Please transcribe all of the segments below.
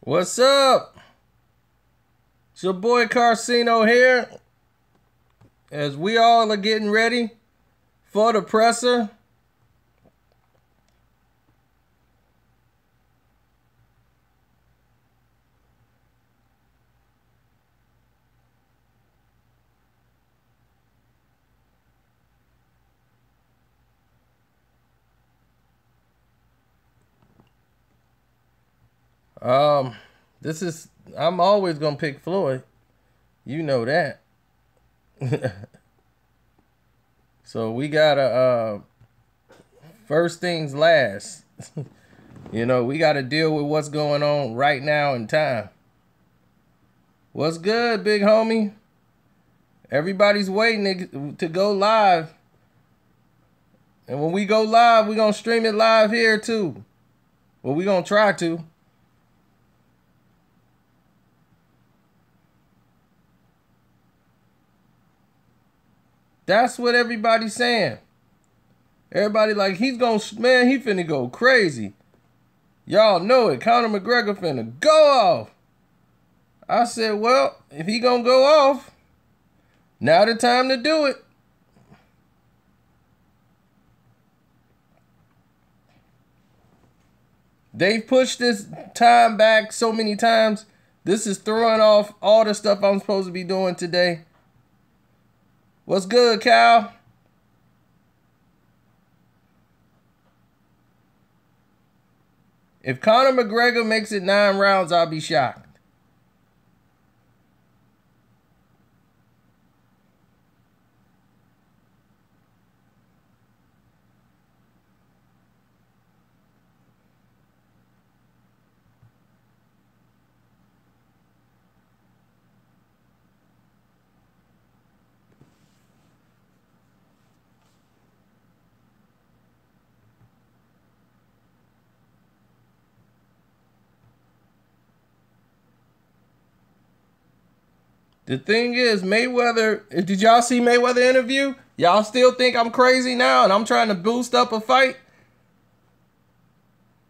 What's up? It's your boy Karceno here. As we all are getting ready for the presser. I'm always gonna pick Floyd. You know that. So we gotta first things last. We gotta deal with what's going on right now in time. What's good, big homie? Everybody's waiting to go live. And when we go live, we're gonna stream it live here too. Well, we're gonna try to. That's what everybody's saying. Everybody like, he finna go crazy. Y'all know it. Conor McGregor finna go off. I said, well, if he gonna go off, now the time to do it. They've pushed this time back so many times. This is throwing off all the stuff I'm supposed to be doing today. What's good, Cal? If Conor McGregor makes it 9 rounds, I'll be shocked. The thing is, Mayweather, did y'all see Mayweather interview? Y'all still think I'm crazy now and I'm trying to boost up a fight?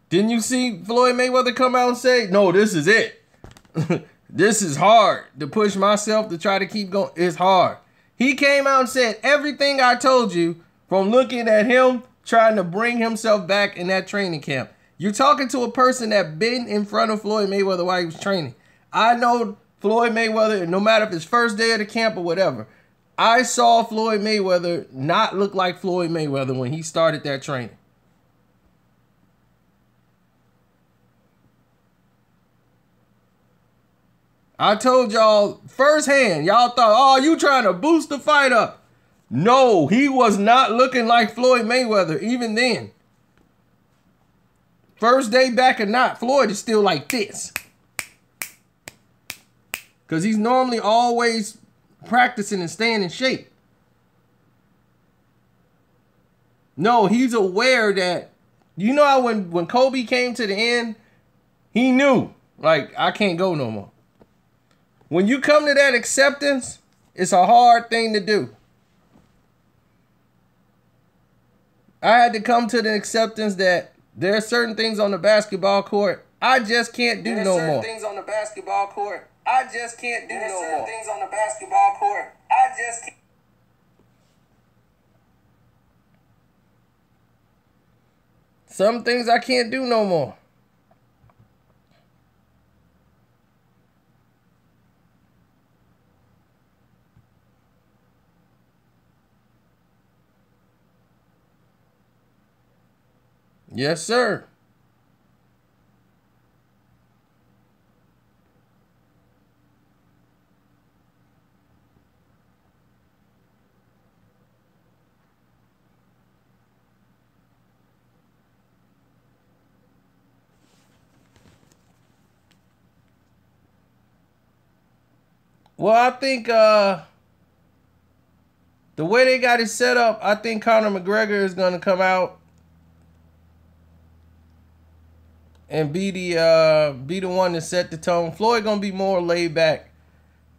Didn't you see Floyd Mayweather come out and say, no, this is it. This is hard to push myself to try to keep going. It's hard. He came out and said everything I told you from looking at him trying to bring himself back in that training camp. You're talking to a person that been in front of Floyd Mayweather while he was training. I know Floyd Mayweather, no matter if it's first day of the camp or whatever, I saw Floyd Mayweather not look like Floyd Mayweather when he started that training. I told y'all firsthand, y'all thought, oh, you trying to boost the fight up. No, he was not looking like Floyd Mayweather even then. First day back or not, Floyd is still like this. Because he's normally always practicing and staying in shape. No, he's aware that, you know how when Kobe came to the end, he knew, like, I can't go no more. When you come to that acceptance, it's a hard thing to do. I had to come to the acceptance that there are certain things on the basketball court I just can't do no more. There are certain things on the basketball court I just can't do no more. There are certain things on the basketball court I just can't. Some things I can't do no more. Yes, sir. Well, I think the way they got it set up, I think Conor McGregor is going to come out and be the one to set the tone. Floyd gonna be more laid back.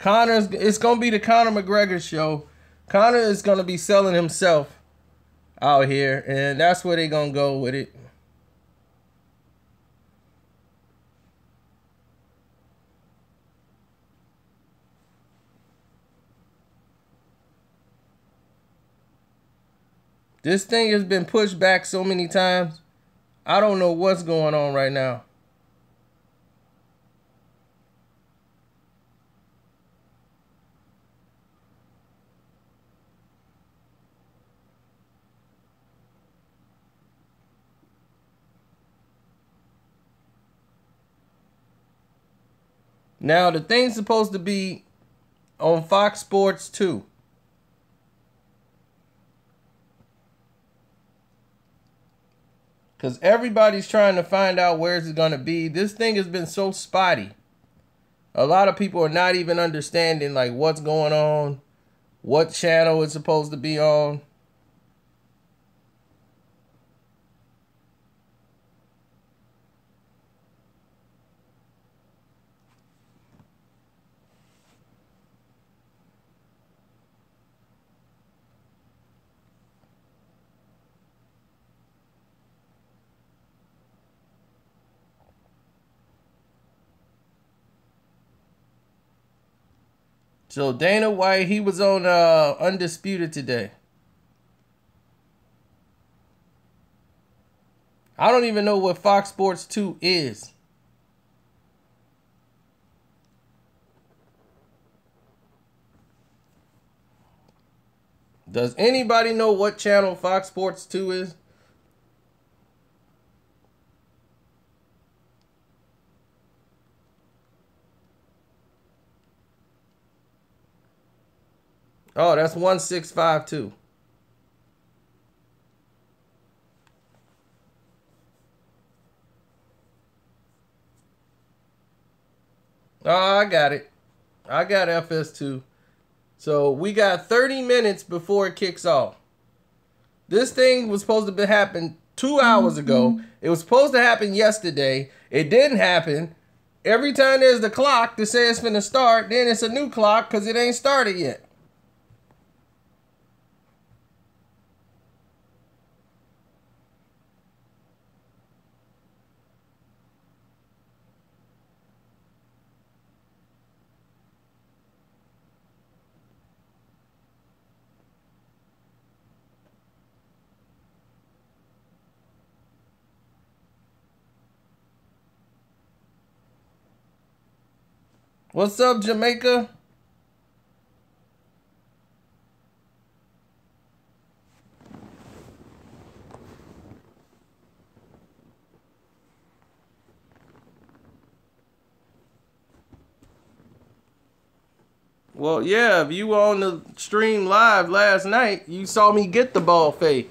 It's gonna be the Conor McGregor show. Conor is gonna be selling himself out here, and that's where they gonna go with it. This thing has been pushed back so many times. I don't know what's going on right now. Now, the thing's supposed to be on Fox Sports 2. Because everybody's trying to find out where it's going to be. This thing has been so spotty. A lot of people are not even understanding like what's going on, what channel it's supposed to be on. So Dana White, he was on Undisputed today. I don't even know what Fox Sports 2 is. Does anybody know what channel Fox Sports 2 is? Oh, that's 1652. Oh, I got it. I got FS2. So we got 30 minutes before it kicks off. This thing was supposed to happen 2 hours ago. It was supposed to happen yesterday. It didn't happen. Every time there's the clock to say it's finna start, then it's a new clock because it ain't started yet. What's up, Jamaica? Well, yeah, if you were on the stream live last night, you saw me get the ball fade.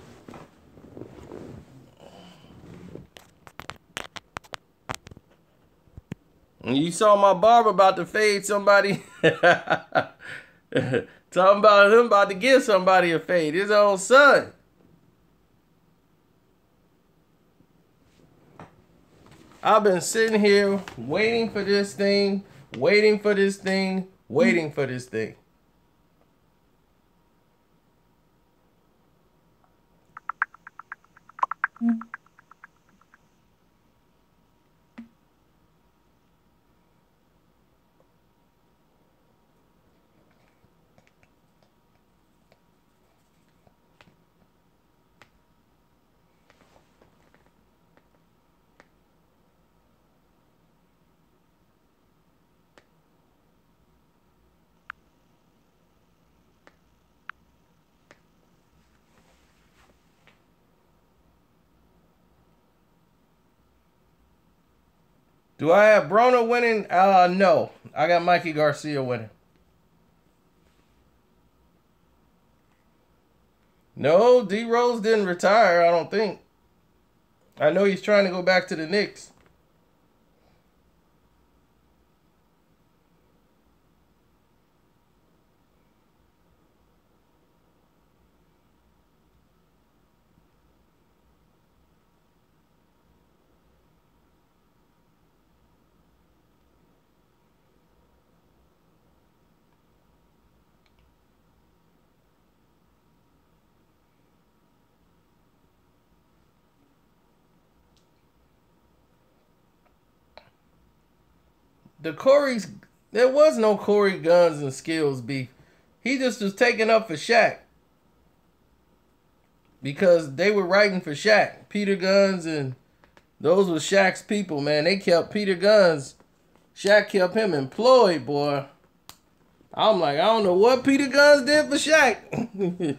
And you saw my barber about to fade somebody. Talking about him about to give somebody a fade. His own son. I've been sitting here waiting for this thing, waiting for this thing, waiting for this thing. Do I have Broner winning? No. I got Mikey Garcia winning. No, D Rose didn't retire, I don't think. I know he's trying to go back to the Knicks. There was no Corey Guns and Skills beef. He just was taking up for Shaq. because they were writing for Shaq. Peter Guns and those were Shaq's people, man. They kept Peter Guns. Shaq kept him employed, boy. I'm like, I don't know what Peter Guns did for Shaq.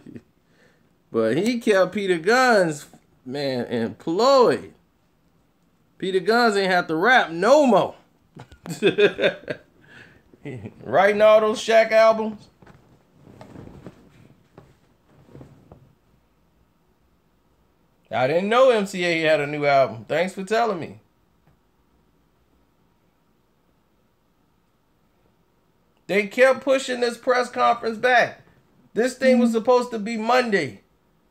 But he kept Peter Guns, man, employed. Peter Guns ain't have to rap no more. Writing all those Shaq albums. I didn't know MCA had a new album. Thanks for telling me. They kept pushing this press conference back. This thing was supposed to be Monday.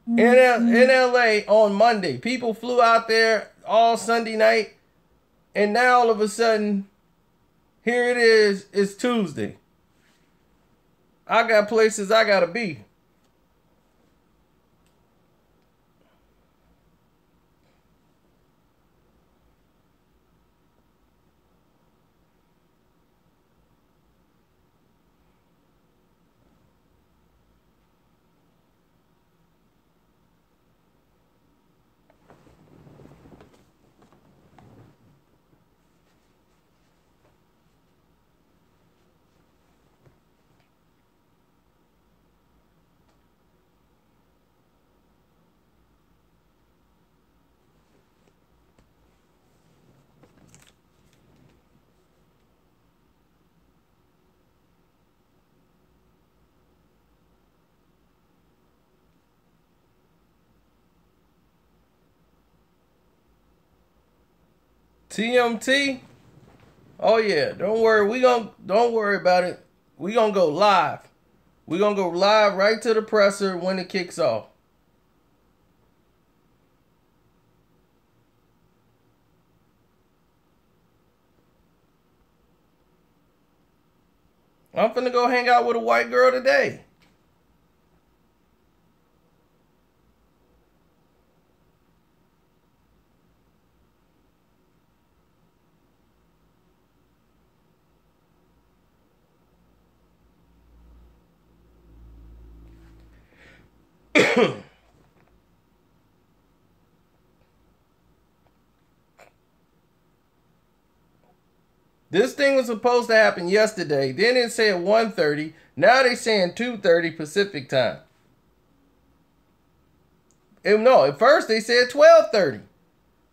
In LA on Monday. People flew out there all Sunday night. And now all of a sudden, here it is. It's Tuesday. I got places I gotta be. TMT? Oh yeah, don't worry. Don't worry about it. We gonna go live. We gonna go live right to the presser when it kicks off. I'm finna go hang out with a white girl today. This thing was supposed to happen yesterday. Then it said 1:30. Now they saying 2:30 Pacific time. No, at first they said 12:30.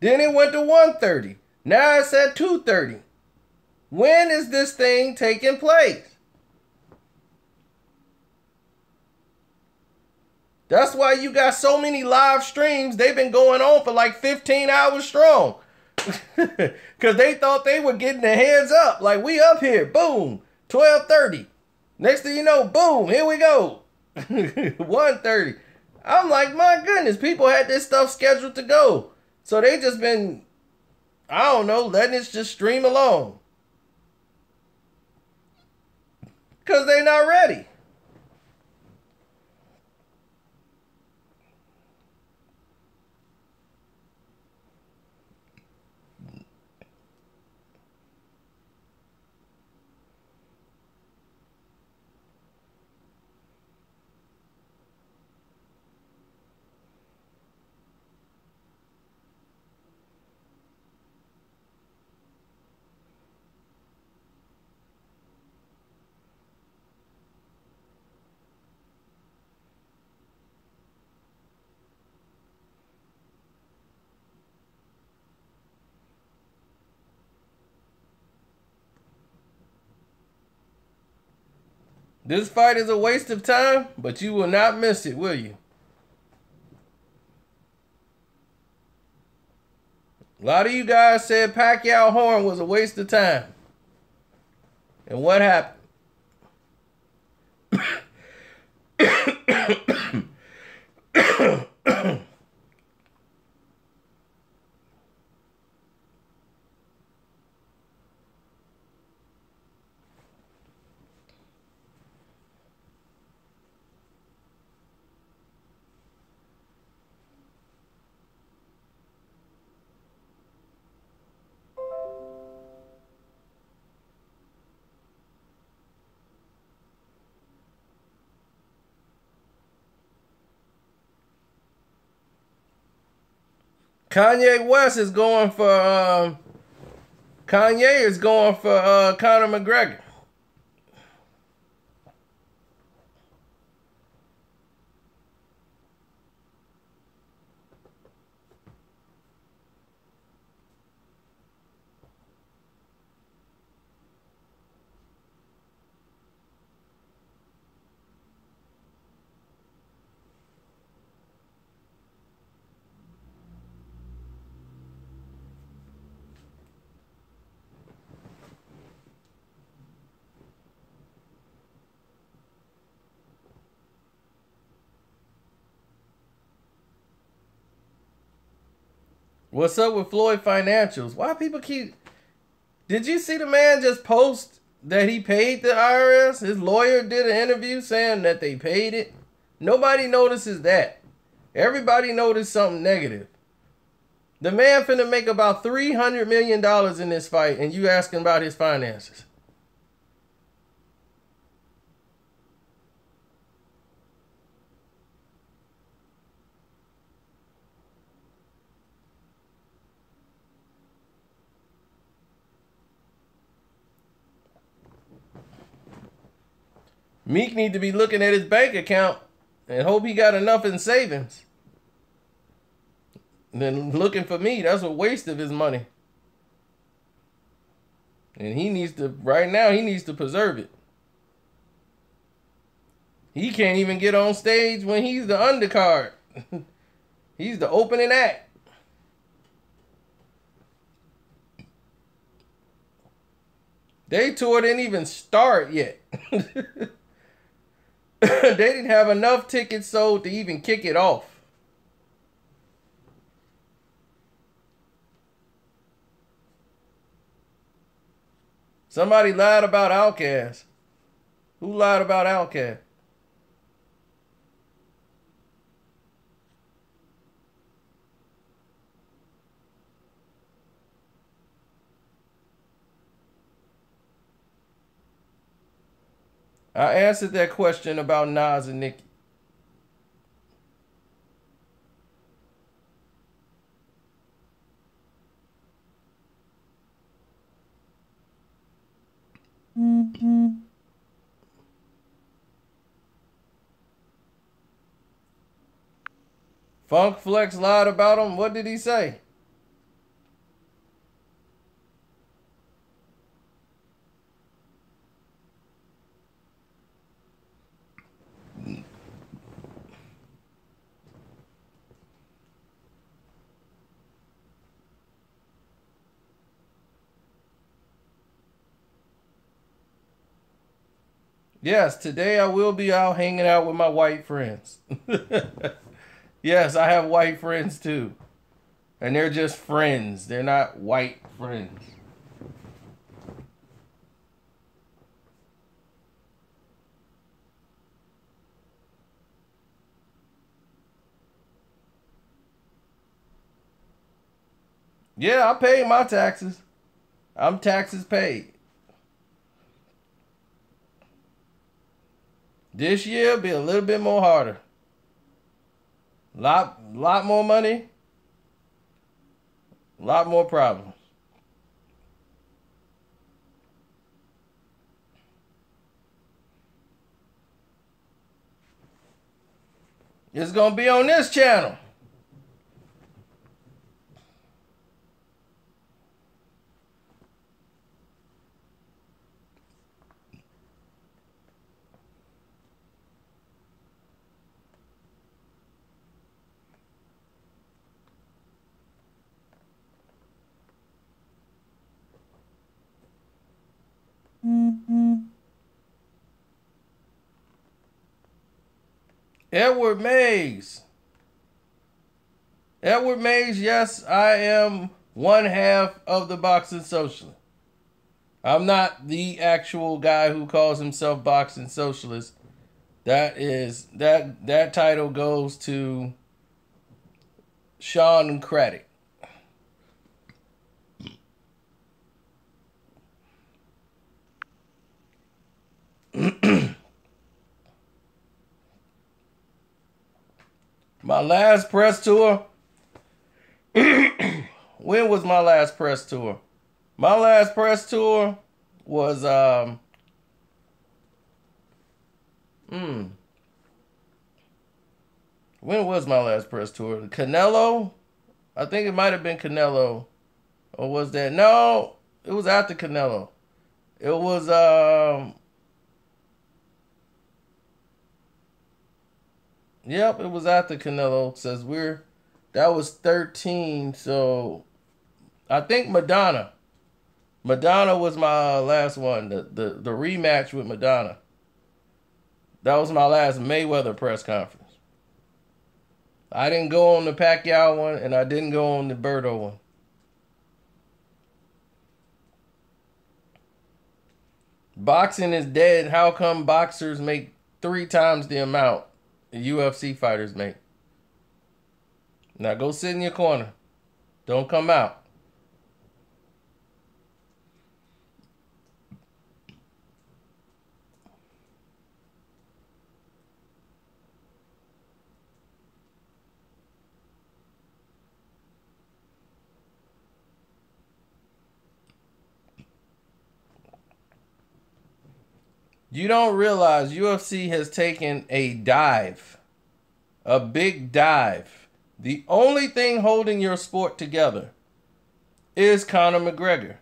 Then it went to 1:30. Now it's at 2:30. When is this thing taking place? That's why you got so many live streams. They've been going on for like 15 hours strong. Because they thought they were getting their hands up. Like, we up here. Boom. 12:30. Next thing you know, boom. Here we go. 1:30. I'm like, my goodness. People had this stuff scheduled to go. So they just been, I don't know, letting it just stream along. Because they not ready. This fight is a waste of time, but you will not miss it, will you? A lot of you guys said Pacquiao Horn was a waste of time. And what happened? Kanye West is going for Kanye is going for Conor McGregor. What's up with Floyd Financials? Why people keep... Did you see the man just post that he paid the IRS? His lawyer did an interview saying that they paid it. Nobody notices that. Everybody noticed something negative. The man finna make about $300 million in this fight, and you asking about his finances. Meek need to be looking at his bank account and hope he got enough in savings. Then looking for me, that's a waste of his money. And he needs to, right now, he needs to preserve it. He can't even get on stage when he's the undercard. He's the opening act. They tour didn't even start yet. They didn't have enough tickets sold to even kick it off. Somebody lied about Outkast. Who lied about Outkast? I answered that question about Nas and Nicki. Funk Flex lied about him. What did he say? Yes, today I will be out hanging out with my white friends. Yes, I have white friends too. And they're just friends. They're not white friends. Yeah, I paid my taxes. I'm taxes paid. This year be a little bit more harder. Lot more money. Lot more problems. It's gonna be on this channel. Edward Mays. Edward Mays, yes, I am one half of the boxing socialist. I'm not the actual guy who calls himself boxing socialist. That title goes to Sean Craddock. My last press tour, When was my last press tour? My last press tour was when was my last press tour? Canelo? I think it might have been Canelo. Or was that? No, it was after Canelo. It was yep, it was after Canelo. Says that was 13, so I think Madonna. Madonna was my last one. The rematch with Madonna. That was my last Mayweather press conference. I didn't go on the Pacquiao one, and I didn't go on the Berto one. Boxing is dead. How come boxers make 3 times the amount UFC fighters make? Now go sit in your corner. Don't come out. You don't realize UFC has taken a dive. A big dive. The only thing holding your sport together is Conor McGregor.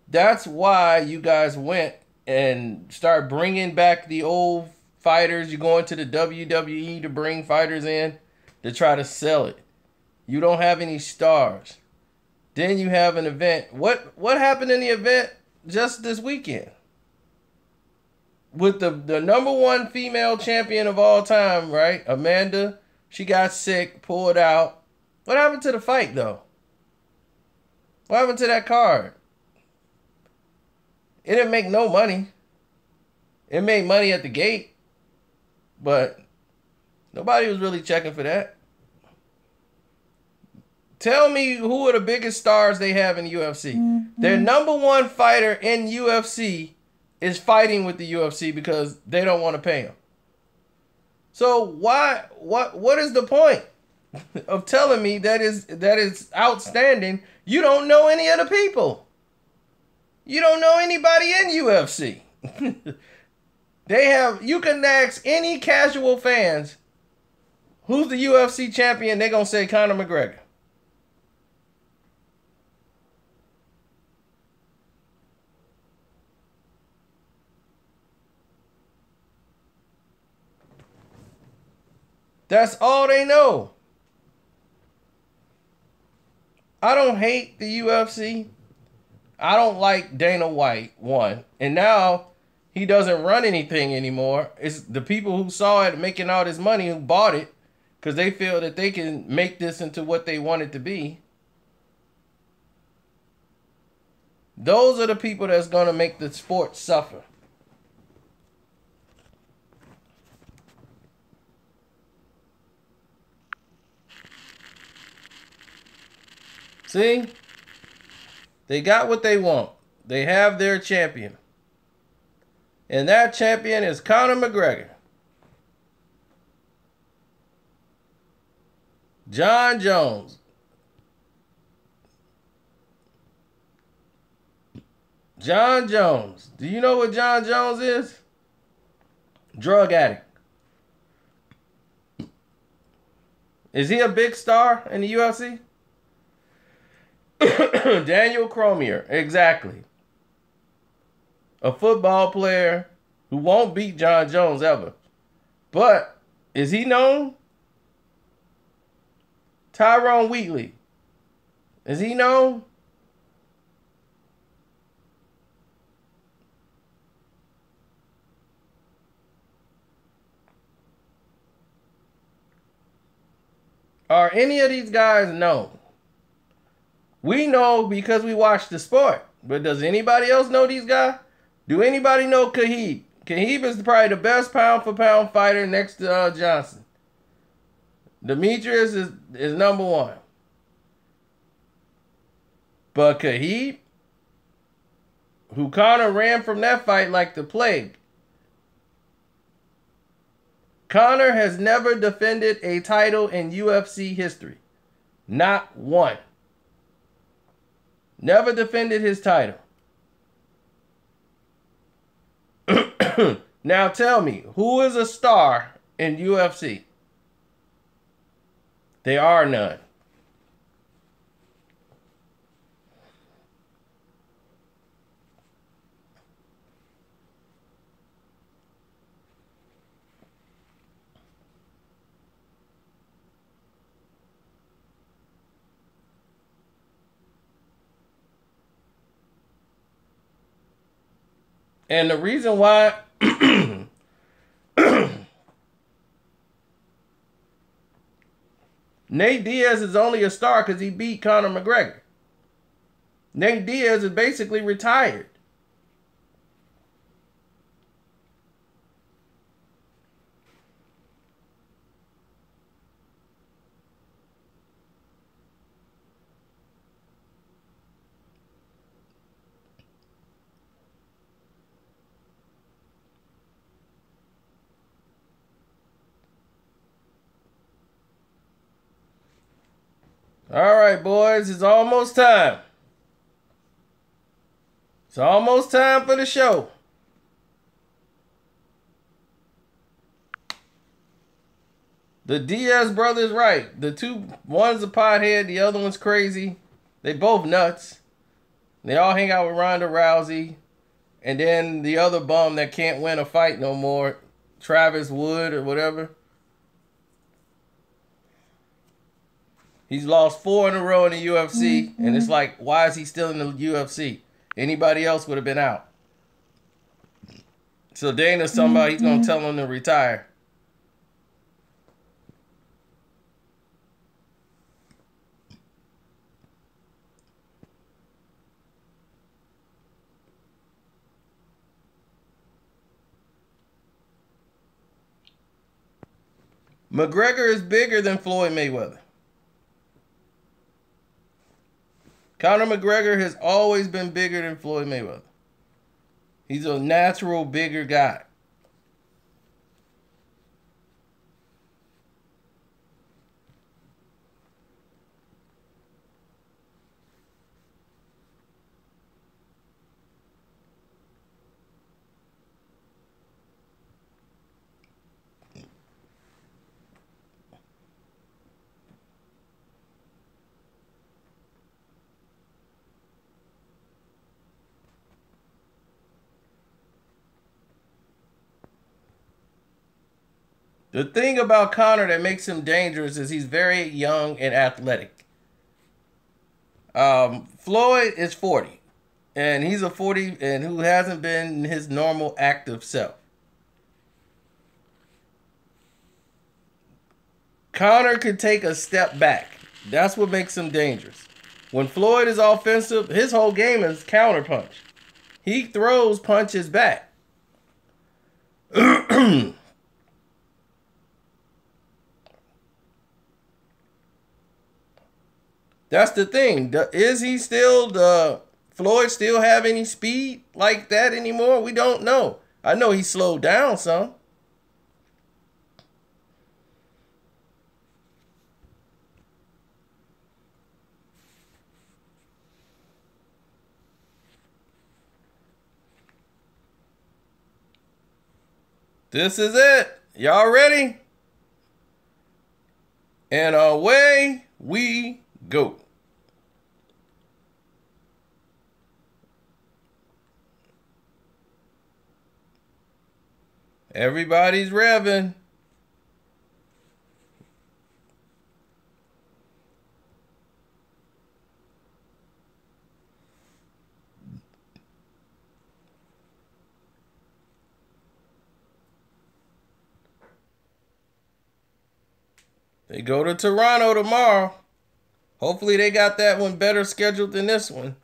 That's why you guys went and start bringing back the old fighters. You're going to the WWE to bring fighters in to try to sell it. You don't have any stars. Then you have an event. What happened in the event just this weekend? With the number 1 female champion of all time, right? Amanda, she got sick, pulled out. What happened to the fight, though? What happened to that card? It didn't make no money. It made money at the gate, but nobody was really checking for that. Tell me who are the biggest stars they have in the UFC. Mm-hmm. Their number 1 fighter in UFC is fighting with the UFC because they don't want to pay him. So what is the point of telling me that is outstanding? You don't know any of the people. You don't know anybody in UFC. You can ask any casual fans who's the UFC champion, they're going to say Conor McGregor. That's all they know. I don't hate the UFC. I don't like Dana White, one. And now he doesn't run anything anymore. It's the people who saw it making all this money who bought it because they feel that they can make this into what they want it to be. Those are the people that's going to make the sport suffer. See? They got what they want. They have their champion. And that champion is Conor McGregor. John Jones. John Jones. Do you know what John Jones is? Drug addict. Is he a big star in the UFC? Daniel Cormier, exactly. A football player who won't beat John Jones ever. But is he known? Tyrone Wheatley. Is he known? Are any of these guys known? We know because we watch the sport. But does anybody else know these guys? Do anybody know Khabib? Khabib is probably the best pound-for-pound fighter next to Johnson. Demetrius is number 1. But Khabib, who Conor ran from that fight like the plague. Conor has never defended a title in UFC history. Not one. Never defended his title. Now tell me, who is a star in UFC? There are none. And the reason why Nate Diaz is only a star because he beat Conor McGregor. Nate Diaz is basically retired. All right, boys, it's almost time. It's almost time for the show. The Diaz brothers, right. The two, one's a pothead, the other one's crazy. They both nuts. They all hang out with Ronda Rousey. And then the other bum that can't win a fight no more, Travis Wood or whatever. He's lost 4 in a row in the UFC. Mm-hmm. And it's like, why is he still in the UFC? Anybody else would have been out. So Dana's talking about he's going to tell him to retire. McGregor is bigger than Floyd Mayweather. Conor McGregor has always been bigger than Floyd Mayweather. He's a natural bigger guy. The thing about Conor that makes him dangerous is he's very young and athletic. Floyd is 40, and he's a 40 and who hasn't been his normal active self. Conor could take a step back. That's what makes him dangerous. When Floyd is offensive, his whole game is counterpunch. He throws punches back. That's the thing. Is he still, Floyd still have any speed like that anymore? We don't know. I know he slowed down some. This is it. Y'all ready? And away we go. Everybody's revving. They go to Toronto tomorrow. Hopefully they got that one better scheduled than this one.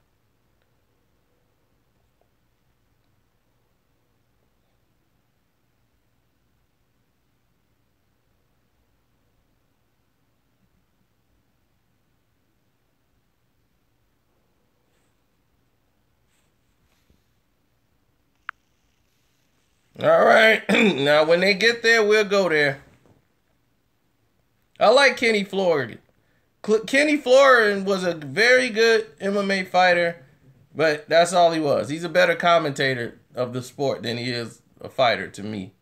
All right. Now, when they get there, we'll go there. I like Kenny Florian. Kenny Florin was a very good MMA fighter, but that's all he was. He's a better commentator of the sport than he is a fighter to me.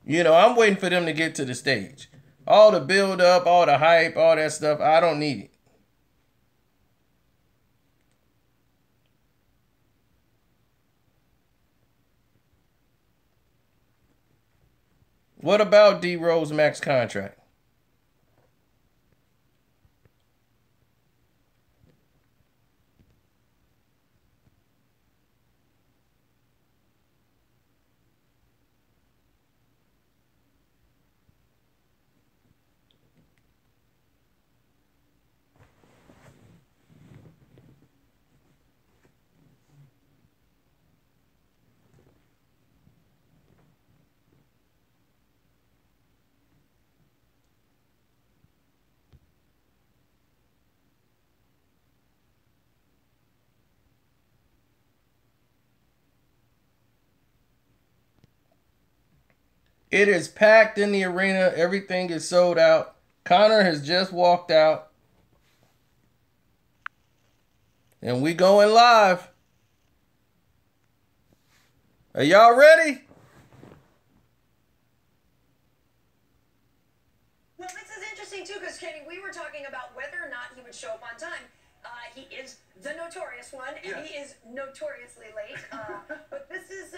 You know, I'm waiting for them to get to the stage. All the build up, all the hype, all that stuff, I don't need it. What about D Rose max contract? It is packed in the arena. Everything is sold out. Conor has just walked out. And we going live. Are y'all ready? Well, this is interesting too, because Kenny, we were talking about whether or not he would show up on time. He is the notorious one, and yes, he is notoriously late. But this is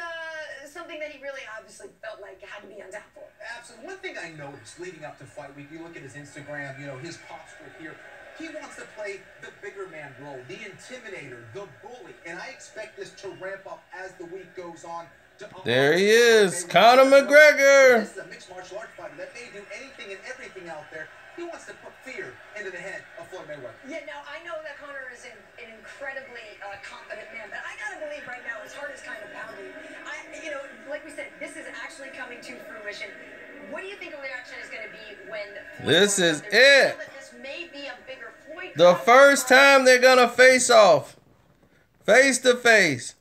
something that he really obviously felt like had to be on tap for. Absolutely. One thing I noticed leading up to fight week, you look at his Instagram, you know, his posture here. He wants to play the bigger man role, the intimidator, the bully, and I expect this to ramp up as the week goes on. There he is, Conor McGregor. This is a mixed martial arts fighter that may do anything and everything out there. He wants to put fear into the head of Floyd Mayweather. Yeah, now I know that Conor is an incredibly confident man, but I gotta believe right now his heart is kind of pounding. You know, like we said, this is actually coming to fruition. What do you think the reaction is going to be when Floyd this is it? This may be a bigger Floyd. The first time they're gonna face off, face to face.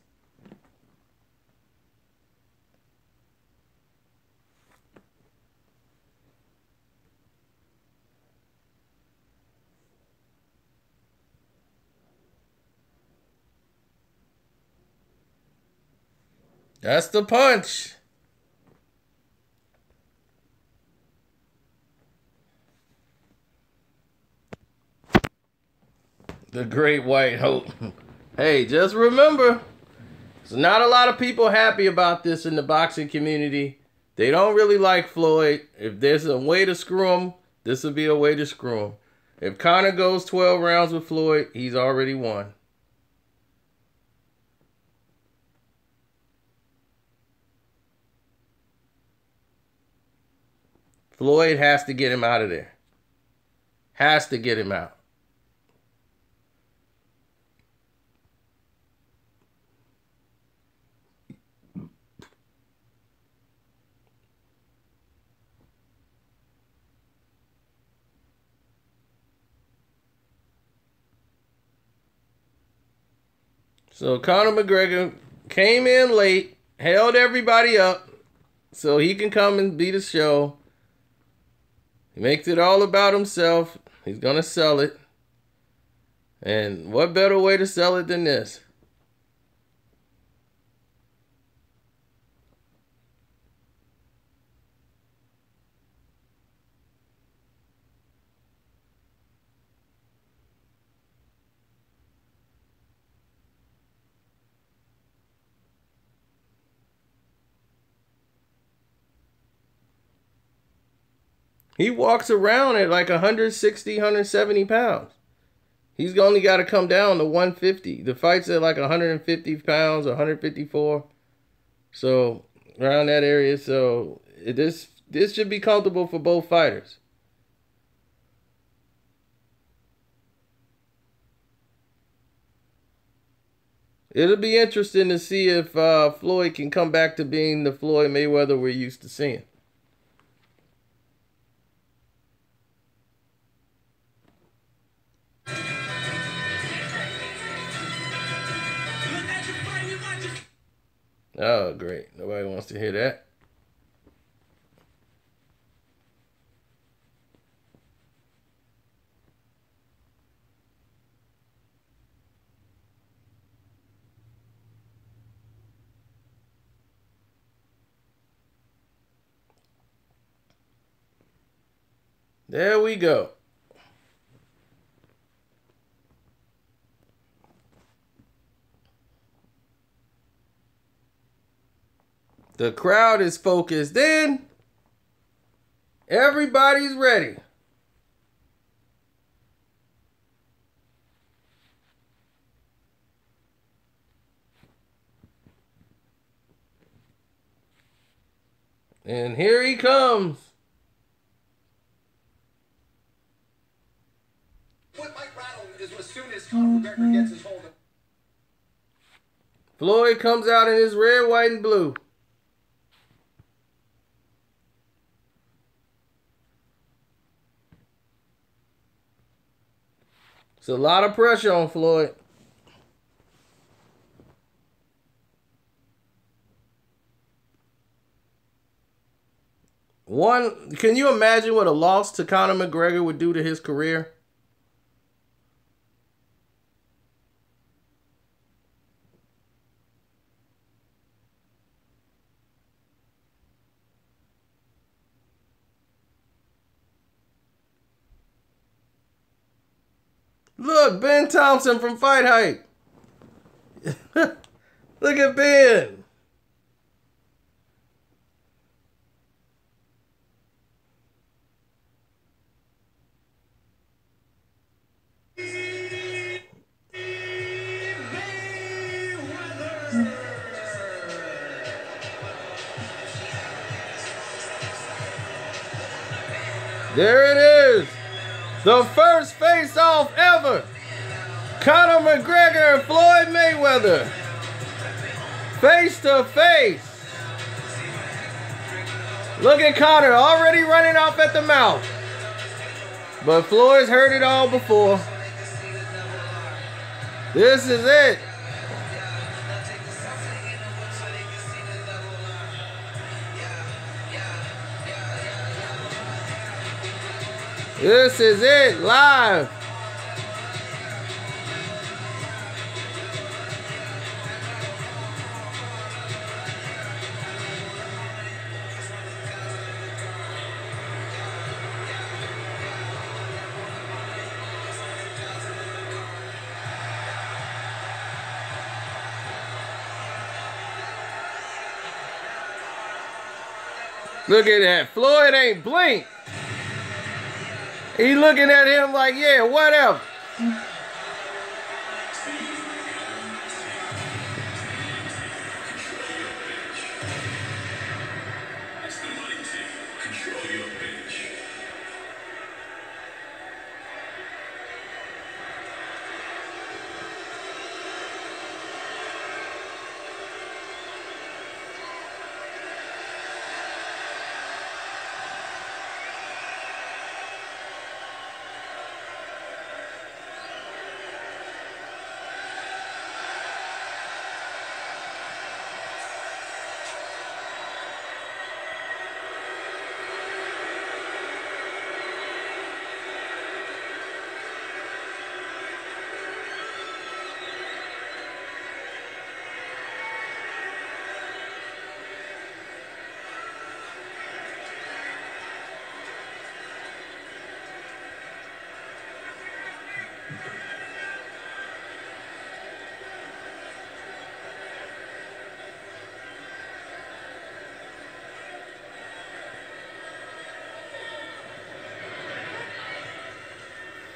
That's the punch. The great white hope. Hey, just remember, there's not a lot of people happy about this in the boxing community. They don't really like Floyd. If there's a way to screw him, this will be a way to screw him. If Conor goes 12 rounds with Floyd, he's already won. Floyd has to get him out of there. Has to get him out. So Conor McGregor came in late, held everybody up so he can come and beat the show. He makes it all about himself. He's going to sell it. And what better way to sell it than this? He walks around at like 160, 170 pounds. He's only got to come down to 150. The fight's at like 150 pounds, 154. So around that area. So this should be comfortable for both fighters. It'll be interesting to see if Floyd can come back to being the Floyd Mayweather we're used to seeing. Oh, great. Nobody wants to hear that. There we go. The crowd is focused in. Everybody's ready. And here he comes. What might rattle is as soon as Conor McGregor gets his hold of. Floyd comes out in his red, white, and blue. It's a lot of pressure on Floyd. Can you imagine what a loss to Conor McGregor would do to his career? Look, Ben Thompson from Fight Hype. Look at Ben. There it is. The first face-off ever. Conor McGregor and Floyd Mayweather. Face to face. Look at Conor already running off at the mouth. But Floyd's heard it all before. This is it. This is it, live. Look at that. Floyd ain't blinked. He looking at him like, yeah, whatever.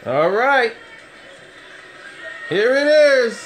All right. Here it is.